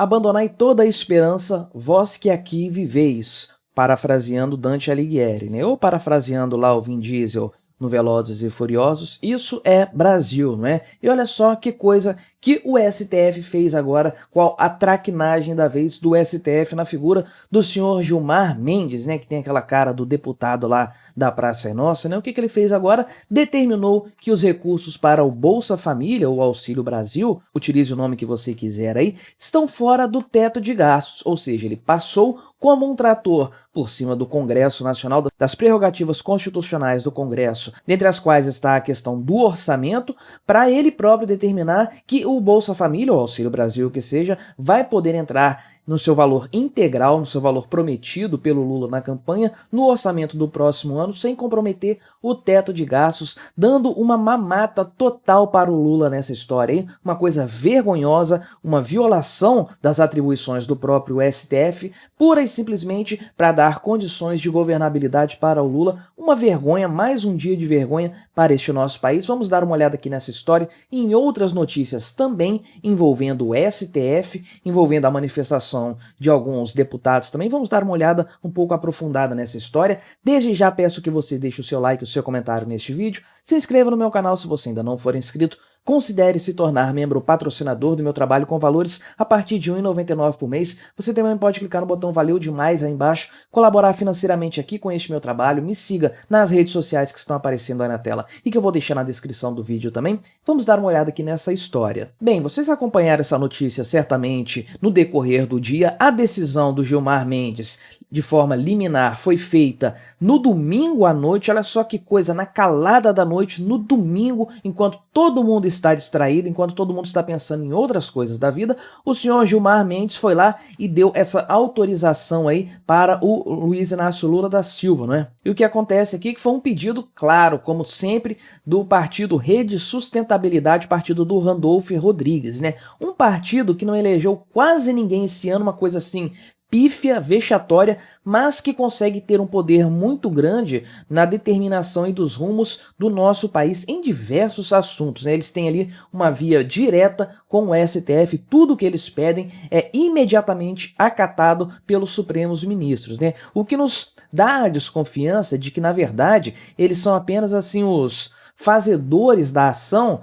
Abandonai toda a esperança, vós que aqui viveis, parafraseando Dante Alighieri, né? Ou parafraseando lá o Vin Diesel no Velozes e Furiosos, isso é Brasil, não é? E olha só que coisa que o STF fez agora, qual a traquinagem da vez do STF na figura do senhor Gilmar Mendes, né, que tem aquela cara do deputado lá da Praça é Nossa, né? O que ele fez agora? Determinou que os recursos para o Bolsa Família, ou Auxílio Brasil, utilize o nome que você quiser aí, estão fora do teto de gastos, ou seja, ele passou como um trator por cima do Congresso Nacional, das prerrogativas constitucionais do Congresso, dentre as quais está a questão do orçamento, para ele próprio determinar que o Bolsa Família, ou Auxílio Brasil, que seja, vai poder entrar no seu valor integral, no seu valor prometido pelo Lula na campanha, no orçamento do próximo ano, sem comprometer o teto de gastos, dando uma mamata total para o Lula nessa história, hein? Uma coisa vergonhosa, uma violação das atribuições do próprio STF, pura e simplesmente para dar condições de governabilidade para o Lula. Uma vergonha, mais um dia de vergonha para este nosso país. Vamos dar uma olhada aqui nessa história e em outras notícias também envolvendo o STF, envolvendo a manifestação de alguns deputados também. Vamos dar uma olhada um pouco aprofundada nessa história. Desde já peço que você deixe o seu like e o seu comentário neste vídeo. Se inscreva no meu canal se você ainda não for inscrito. Considere se tornar membro patrocinador do meu trabalho com valores a partir de R$ 1,99 por mês. Você também pode clicar no botão Valeu Demais aí embaixo, colaborar financeiramente aqui com este meu trabalho, me siga nas redes sociais que estão aparecendo aí na tela e que eu vou deixar na descrição do vídeo também. Vamos dar uma olhada aqui nessa história. Bem, vocês acompanharam essa notícia certamente no decorrer do dia. A decisão do Gilmar Mendes de forma liminar foi feita no domingo à noite. Olha só que coisa, na calada da noite, no domingo, enquanto todo mundo está distraído, enquanto todo mundo está pensando em outras coisas da vida, o senhor Gilmar Mendes foi lá e deu essa autorização aí para o Luiz Inácio Lula da Silva, não é? E o que acontece aqui é que foi um pedido, claro, como sempre, do partido Rede Sustentabilidade, partido do Randolph Rodrigues, né? Um partido que não elegeu quase ninguém esse ano, uma coisa assim pífia, vexatória, mas que consegue ter um poder muito grande na determinação e dos rumos do nosso país em diversos assuntos, né? Eles têm ali uma via direta com o STF, tudo que eles pedem é imediatamente acatado pelos Supremos Ministros, né? O que nos dá a desconfiança de que, na verdade, eles são apenas assim os fazedores da ação,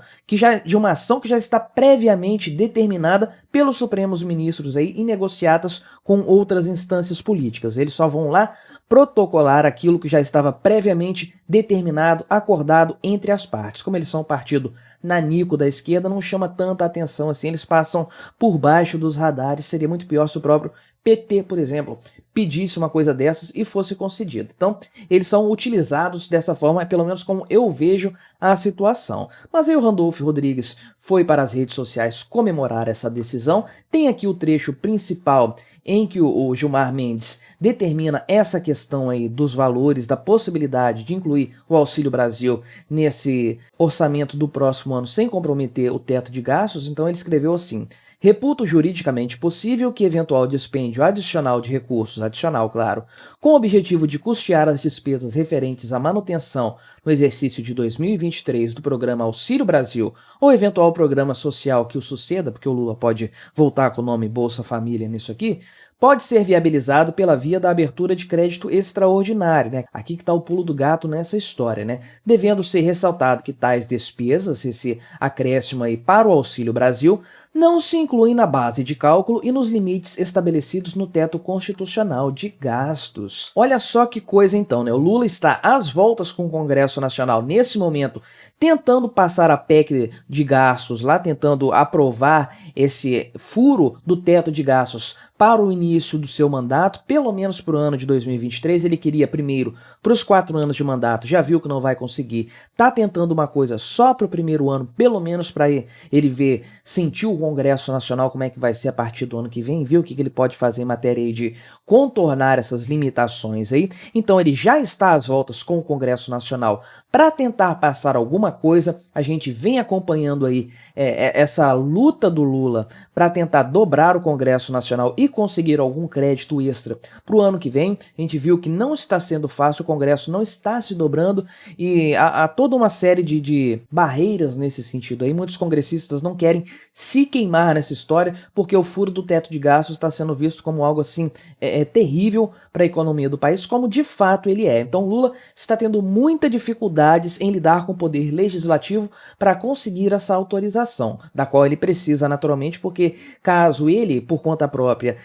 de uma ação que já está previamente determinada pelos Supremos Ministros aí, em negociatas com outras instâncias políticas. Eles só vão lá protocolar aquilo que já estava previamente determinado, acordado entre as partes. Como eles são um partido nanico da esquerda, não chama tanta atenção assim, eles passam por baixo dos radares. Seria muito pior se o próprio PT, por exemplo, pedisse uma coisa dessas e fosse concedida. Então, eles são utilizados dessa forma, pelo menos como eu vejo a situação. Mas aí o Randolph Rodrigues foi para as redes sociais comemorar essa decisão. Tem aqui o trecho principal em que o Gilmar Mendes determina essa questão aí dos valores, da possibilidade de incluir o Auxílio Brasil nesse orçamento do próximo ano sem comprometer o teto de gastos. Então ele escreveu assim: reputo juridicamente possível que eventual dispêndio adicional de recursos, claro, com o objetivo de custear as despesas referentes à manutenção no exercício de 2023 do programa Auxílio Brasil ou eventual programa social que o suceda, porque o Lula pode voltar com o nome Bolsa Família nisso aqui, pode ser viabilizado pela via da abertura de crédito extraordinário, né? Aqui que está o pulo do gato nessa história, né? Devendo ser ressaltado que tais despesas, esse acréscimo aí para o Auxílio Brasil, não se incluem na base de cálculo e nos limites estabelecidos no teto constitucional de gastos. Olha só que coisa então, né? O Lula está às voltas com o Congresso Nacional nesse momento, tentando passar a PEC de gastos lá, tentando aprovar esse furo do teto de gastos para o início do seu mandato, pelo menos para o ano de 2023. Ele queria primeiro para os 4 anos de mandato, já viu que não vai conseguir, tá tentando uma coisa só para o primeiro ano, pelo menos para ele ver, sentir o Congresso Nacional como é que vai ser a partir do ano que vem, ver o que ele pode fazer em matéria aí de contornar essas limitações aí. Então ele já está às voltas com o Congresso Nacional para tentar passar alguma coisa. A gente vem acompanhando aí essa luta do Lula para tentar dobrar o Congresso Nacional e conseguir algum crédito extra para o ano que vem. A gente viu que não está sendo fácil, o Congresso não está se dobrando e há toda uma série de barreiras nesse sentido aí. Muitos congressistas não querem se queimar nessa história porque o furo do teto de gastos está sendo visto como algo assim terrível para a economia do país, como de fato ele é. Então Lula está tendo muitas dificuldades em lidar com o poder legislativo para conseguir essa autorização, da qual ele precisa naturalmente, porque caso ele, por conta própria,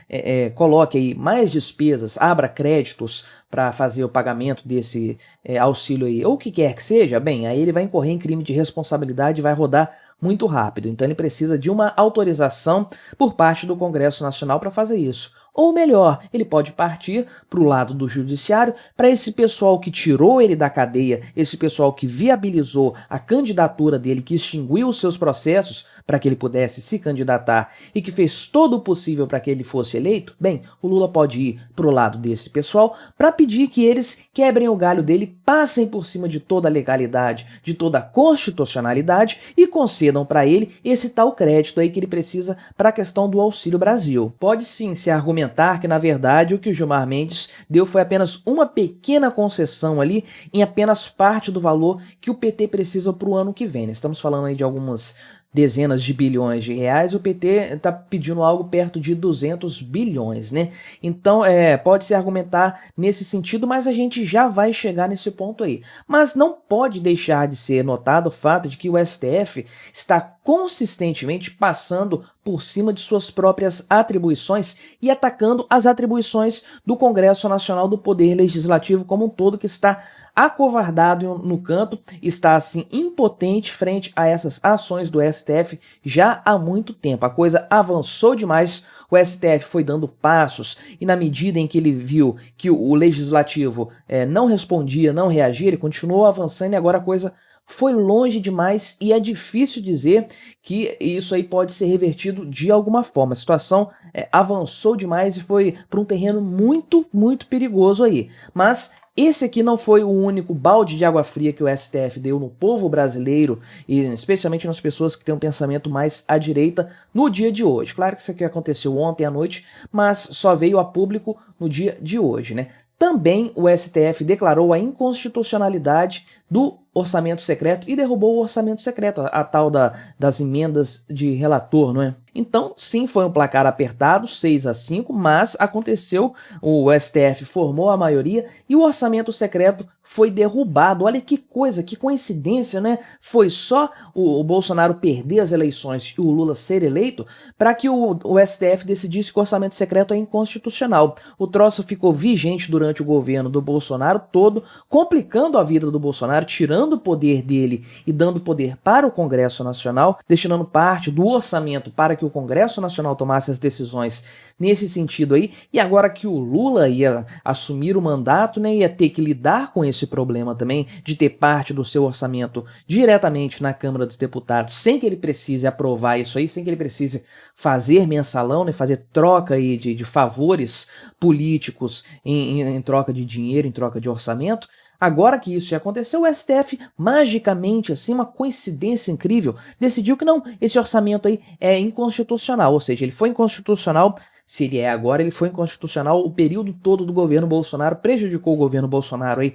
coloque aí mais despesas, abra créditos para fazer o pagamento desse auxílio aí, ou o que quer que seja, bem, aí ele vai incorrer em crime de responsabilidade e vai rodar muito rápido. Então ele precisa de uma autorização por parte do Congresso Nacional para fazer isso. Ou melhor, ele pode partir para o lado do judiciário, para esse pessoal que tirou ele da cadeia, esse pessoal que viabilizou a candidatura dele, que extinguiu os seus processos para que ele pudesse se candidatar e que fez todo o possível para que ele fosse eleito. Bem, o Lula pode ir para o lado desse pessoal para pedir que eles quebrem o galho dele, passem por cima de toda a legalidade, de toda a constitucionalidade e concedam para ele esse tal crédito aí que ele precisa para a questão do Auxílio Brasil. Pode sim se argumentar que, na verdade, o que o Gilmar Mendes deu foi apenas uma pequena concessão ali em apenas parte do valor que o PT precisa para o ano que vem. Estamos falando aí de algumas dezenas de bilhões de reais, o PT está pedindo algo perto de 200 bilhões, né? Então, pode-se argumentar nesse sentido, mas a gente já vai chegar nesse ponto aí. Mas não pode deixar de ser notado o fato de que o STF está consistentemente passando por cima de suas próprias atribuições e atacando as atribuições do Congresso Nacional, do Poder Legislativo como um todo, que está acovardado no canto, está assim impotente frente a essas ações do STF já há muito tempo. A coisa avançou demais, o STF foi dando passos e na medida em que ele viu que o Legislativo não respondia, não reagia, ele continuou avançando e agora a coisa foi longe demais e é difícil dizer que isso aí pode ser revertido de alguma forma. A situação avançou demais e foi para um terreno muito, muito perigoso aí. Mas esse aqui não foi o único balde de água fria que o STF deu no povo brasileiro e especialmente nas pessoas que têm um pensamento mais à direita no dia de hoje. Claro que isso aqui aconteceu ontem à noite, mas só veio a público no dia de hoje, né? Também o STF declarou a inconstitucionalidade do orçamento secreto e derrubou o orçamento secreto, a tal das emendas de relator, não é? Então, sim, foi um placar apertado, 6-5, mas aconteceu, o STF formou a maioria e o orçamento secreto foi derrubado. Olha que coisa, que coincidência, né? Foi só o Bolsonaro perder as eleições e o Lula ser eleito para que o STF decidisse que o orçamento secreto é inconstitucional. O troço ficou vigente durante o governo do Bolsonaro todo, complicando a vida do Bolsonaro, tirando o poder dele e dando poder para o Congresso Nacional, destinando parte do orçamento para que o Congresso Nacional tomasse as decisões nesse sentido aí, e agora que o Lula ia assumir o mandato, né, ia ter que lidar com esse problema também de ter parte do seu orçamento diretamente na Câmara dos Deputados, sem que ele precise aprovar isso aí, sem que ele precise fazer mensalão, né, fazer troca aí de favores políticos em troca de dinheiro, em troca de orçamento. Agora que isso já aconteceu, o STF, magicamente, assim, uma coincidência incrível, decidiu que não, esse orçamento aí é inconstitucional, ou seja, ele foi inconstitucional. Se ele é agora, ele foi inconstitucional o período todo do governo Bolsonaro, prejudicou o governo Bolsonaro aí,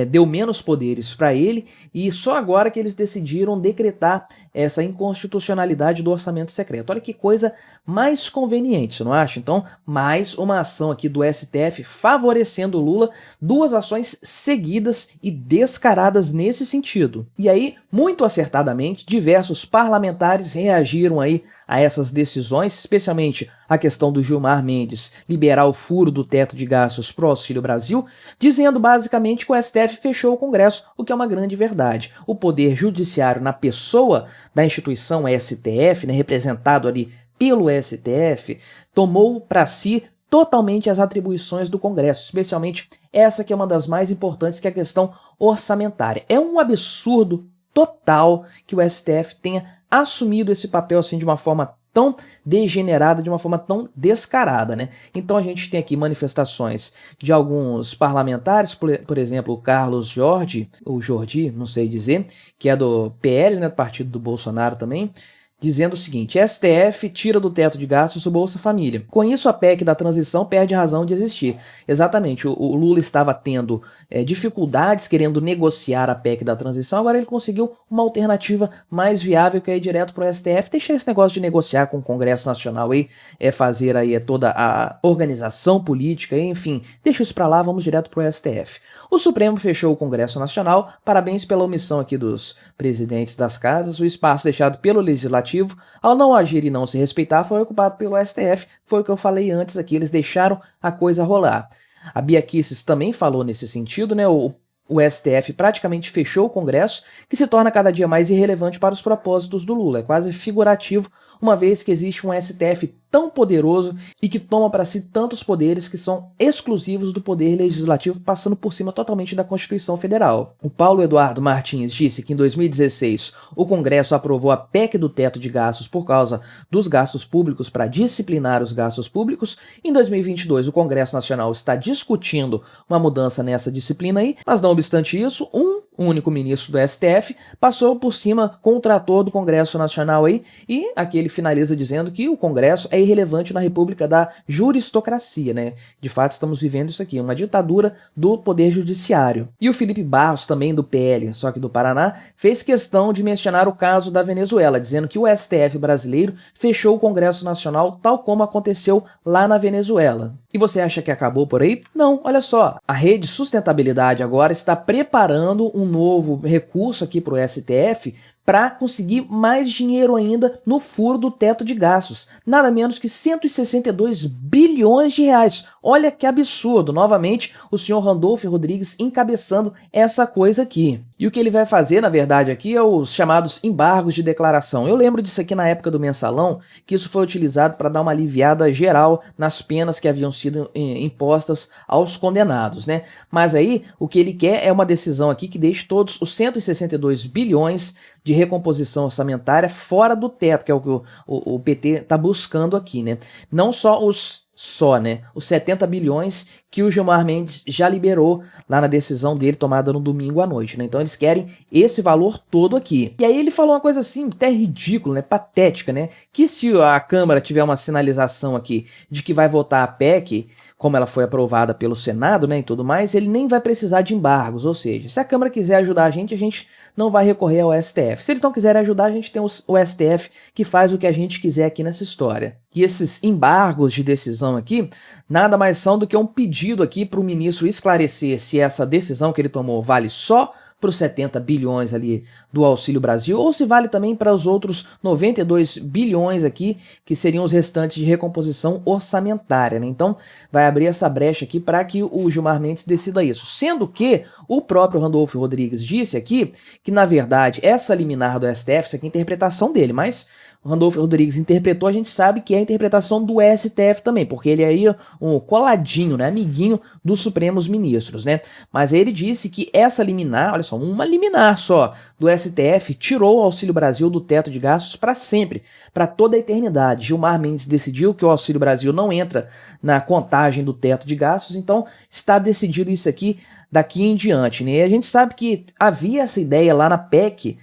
deu menos poderes para ele, e só agora que eles decidiram decretar essa inconstitucionalidade do orçamento secreto. Olha que coisa mais conveniente, você não acha? Então, mais uma ação aqui do STF favorecendo o Lula, duas ações seguidas e descaradas nesse sentido. E aí, muito acertadamente, diversos parlamentares reagiram aí a essas decisões, especialmente a questão do Gilmar Mendes liberar o furo do teto de gastos pro Auxílio Brasil, dizendo basicamente que o STF fechou o Congresso, o que é uma grande verdade. O Poder Judiciário, na pessoa da instituição STF, né, representado ali pelo STF, tomou para si totalmente as atribuições do Congresso, especialmente essa que é uma das mais importantes, que é a questão orçamentária. É um absurdo total que o STF tenha assumido esse papel assim de uma forma tão degenerada, de uma forma tão descarada, né? Então a gente tem aqui manifestações de alguns parlamentares, por exemplo, o Carlos Jordi, ou Jordi, não sei dizer, que é do PL, né, do partido do Bolsonaro também, dizendo o seguinte: STF tira do teto de gastos o Bolsa Família. Com isso, a PEC da transição perde a razão de existir. Exatamente, o Lula estava tendo dificuldades querendo negociar a PEC da transição, agora ele conseguiu uma alternativa mais viável, que é ir direto para o STF, deixar esse negócio de negociar com o Congresso Nacional aí, fazer aí toda a organização política, enfim, deixa isso para lá, vamos direto para o STF. O Supremo fechou o Congresso Nacional, parabéns pela omissão aqui dos presidentes das casas, o espaço deixado pelo Legislativo, ao não agir e não se respeitar, foi ocupado pelo STF, foi o que eu falei antes aqui, eles deixaram a coisa rolar. A Bia Kicis também falou nesse sentido, né? O STF praticamente fechou o Congresso, que se torna cada dia mais irrelevante para os propósitos do Lula. É quase figurativo, uma vez que existe um STF tão poderoso e que toma para si tantos poderes que são exclusivos do poder legislativo, passando por cima totalmente da Constituição Federal. O Paulo Eduardo Martins disse que em 2016 o Congresso aprovou a PEC do teto de gastos por causa dos gastos públicos para disciplinar os gastos públicos. Em 2022 o Congresso Nacional está discutindo uma mudança nessa disciplina aí, mas não obstante isso, um único ministro do STF passou por cima com o trator do Congresso Nacional aí, e aqui ele finaliza dizendo que o Congresso é irrelevante na República da Juristocracia, né? De fato, estamos vivendo isso aqui, uma ditadura do Poder Judiciário. E o Felipe Barros, também do PL, só que do Paraná, fez questão de mencionar o caso da Venezuela, dizendo que o STF brasileiro fechou o Congresso Nacional tal como aconteceu lá na Venezuela. E você acha que acabou por aí? Não, olha só, a Rede Sustentabilidade agora está preparando um novo recurso aqui para o STF para conseguir mais dinheiro ainda no furo do teto de gastos. Nada menos que 162 bilhões de reais. Olha que absurdo. Novamente, o senhor Randolfo Rodrigues encabeçando essa coisa aqui. E o que ele vai fazer, na verdade, aqui é os chamados embargos de declaração. Eu lembro disso aqui na época do Mensalão, que isso foi utilizado para dar uma aliviada geral nas penas que haviam sido impostas aos condenados, né? Mas aí, o que ele quer é uma decisão aqui que deixe todos os 162 bilhões de recomposição orçamentária fora do teto, que é o que o PT está buscando aqui, né? Não só os 70 bilhões que o Gilmar Mendes já liberou lá na decisão dele tomada no domingo à noite, né? Então eles querem esse valor todo aqui. E aí ele falou uma coisa assim, até ridícula, né? Patética, né? Que se a Câmara tiver uma sinalização aqui de que vai votar a PEC, como ela foi aprovada pelo Senado, né, e tudo mais, ele nem vai precisar de embargos, ou seja, se a Câmara quiser ajudar a gente não vai recorrer ao STF. Se eles não quiserem ajudar, a gente tem o STF que faz o que a gente quiser aqui nessa história. E esses embargos de decisão aqui, nada mais são do que um pedido aqui para o ministro esclarecer se essa decisão que ele tomou vale só para os 70 bilhões ali do Auxílio Brasil, ou se vale também para os outros 92 bilhões aqui, que seriam os restantes de recomposição orçamentária, né? Então, vai abrir essa brecha aqui para que o Gilmar Mendes decida isso. Sendo que o próprio Randolfo Rodrigues disse aqui que, na verdade, essa liminar do STF, isso aqui é a interpretação dele, mas o Randolfo Rodrigues interpretou, a gente sabe que é a interpretação do STF também, porque ele é aí um coladinho, né, amiguinho dos Supremos Ministros, né? Mas aí ele disse que essa liminar, olha só, uma liminar só do STF tirou o Auxílio Brasil do teto de gastos para sempre, para toda a eternidade. Gilmar Mendes decidiu que o Auxílio Brasil não entra na contagem do teto de gastos, então está decidido isso aqui daqui em diante, né? E a gente sabe que havia essa ideia lá na PEC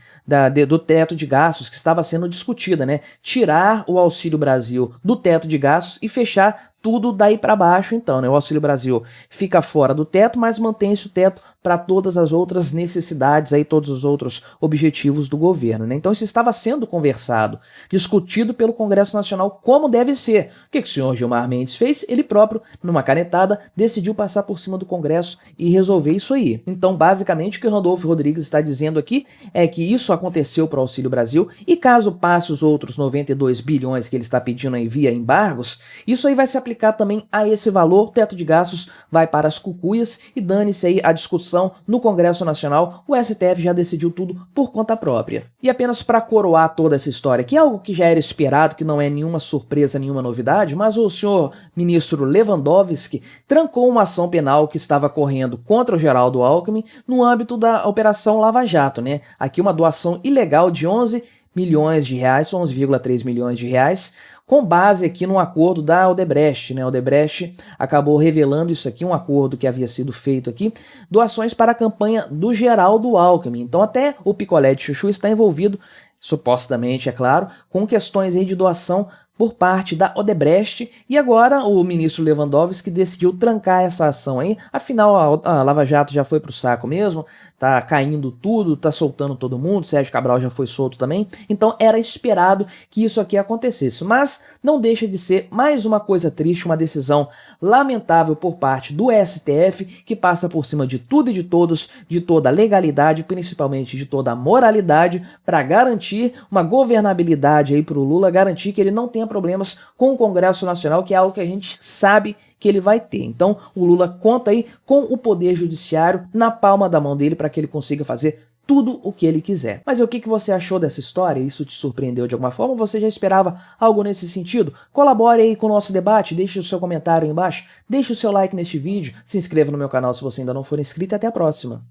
do teto de gastos que estava sendo discutida, né? Tirar o Auxílio Brasil do teto de gastos e fechar tudo daí para baixo, então, né? O Auxílio Brasil fica fora do teto, mas mantém-se o teto para todas as outras necessidades, aí, todos os outros objetivos do governo, né? Então isso estava sendo conversado, discutido pelo Congresso Nacional como deve ser. O que o senhor Gilmar Mendes fez? Ele próprio, numa canetada, decidiu passar por cima do Congresso e resolver isso aí. Então, basicamente, o que o Randolfo Rodrigues está dizendo aqui é que isso aconteceu para o Auxílio Brasil e caso passe os outros 92 bilhões que ele está pedindo aí via embargos, isso aí vai se aplicar também a esse valor, o teto de gastos vai para as cucuias e dane-se aí a discussão no Congresso Nacional, o STF já decidiu tudo por conta própria. E apenas para coroar toda essa história, que é algo que já era esperado, que não é nenhuma surpresa, nenhuma novidade, mas o senhor ministro Lewandowski trancou uma ação penal que estava correndo contra o Geraldo Alckmin no âmbito da Operação Lava Jato, né? Aqui uma doação ilegal de 11 milhões de reais, 11,3 milhões de reais, com base aqui no acordo da Odebrecht, né? A Odebrecht acabou revelando isso aqui, um acordo que havia sido feito aqui, doações para a campanha do Geraldo Alckmin. Então até o picolé de chuchu está envolvido, supostamente, é claro, com questões aí de doação por parte da Odebrecht, e agora o ministro Lewandowski decidiu trancar essa ação aí, afinal a Lava Jato já foi pro saco mesmo, tá caindo tudo, tá soltando todo mundo, Sérgio Cabral já foi solto também, então era esperado que isso aqui acontecesse, mas não deixa de ser mais uma coisa triste, uma decisão lamentável por parte do STF, que passa por cima de tudo e de todos, de toda a legalidade, principalmente de toda a moralidade, para garantir uma governabilidade aí pro Lula, garantir que ele não tenha problemas com o Congresso Nacional, que é algo que a gente sabe que ele vai ter. Então, o Lula conta aí com o Poder Judiciário na palma da mão dele para que ele consiga fazer tudo o que ele quiser. Mas o que você achou dessa história? Isso te surpreendeu de alguma forma? Ou você já esperava algo nesse sentido? Colabore aí com o nosso debate, deixe o seu comentário aí embaixo, deixe o seu like neste vídeo, se inscreva no meu canal se você ainda não for inscrito e até a próxima.